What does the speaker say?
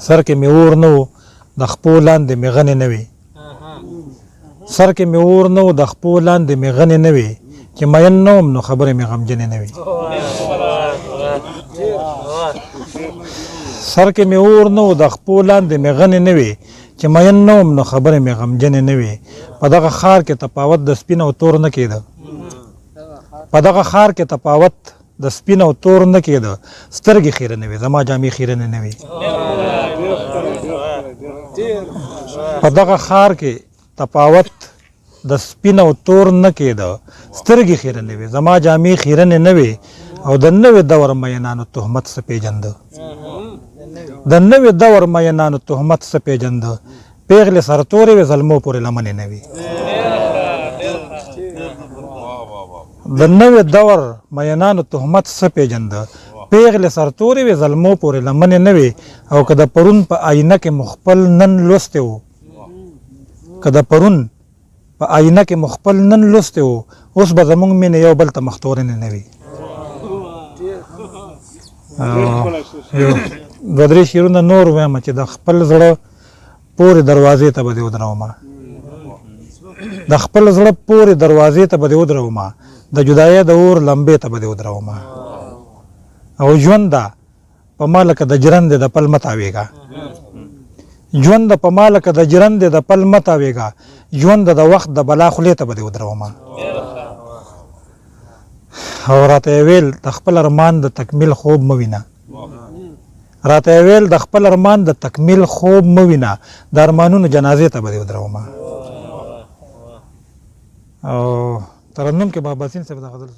سر کې مې اور نه و د خپو لاندې مې غنې نه وي سر کې مې اور نه و د خپو لاندې مې غنې نه وي چې مین نه وم نو خبرې مې غمجنې نه وي سر کې مې اور نه و د خپو لاندې مې غنې نه وي چې مین نه وم نو خبرې مې غمجنې نه وي په دغه ښار کې تفاوت د سپین او تور نه کېده په دغه ښار کې تفاوت د سپین او تور نه کېده سترګې خیره نه وي زما جامې خیرنې نه وي په دغه ښار کې تفاوت د سپین او تور نه کېده سترګې خیره نه وي زما جامې خیرنې نه وي او د نوې دور مینانو تهمت څه پېژنده د نوې دور مینانو تهمت څه پېژنده پیغلې سرتورې وي زلمو پورې لمنې نه وي د نوې دور مینانو تهمت څه پېژنده پیغلې سرتورې وي زلمو پورې لمنې نه وي او که د پرون په آینه کې مخپل نن لوستی و که د پرون په آینه کې مخپل نن لوستی و اوس به زموږ مینې یو بل ته مختورنې نه وي دوه درې شعرونه نور وایم چې د خپل زړه پورې دروازې ته به دې ودرومه د خپل زړه پورې دروازې ته به دې ودرومه د جدایۍ د اور لمبې ته به دې ودرومه او ژونده په ما لکه د جرندې د پل مه تاویږه ژونده په ما لکه د جرندې د پل مه تاویږه ژونده د وخت د بلا خولې ته به دې ودرومه او راته یې ویل د خپل ارمان د تکمیل خوب مه وینه راته یې ویل د خپل ارمان د تکمیل خوب مه وینه د ارمانونو جنازې ته به دې ودرومه او ترنم کې بابا سین صاحب د غزل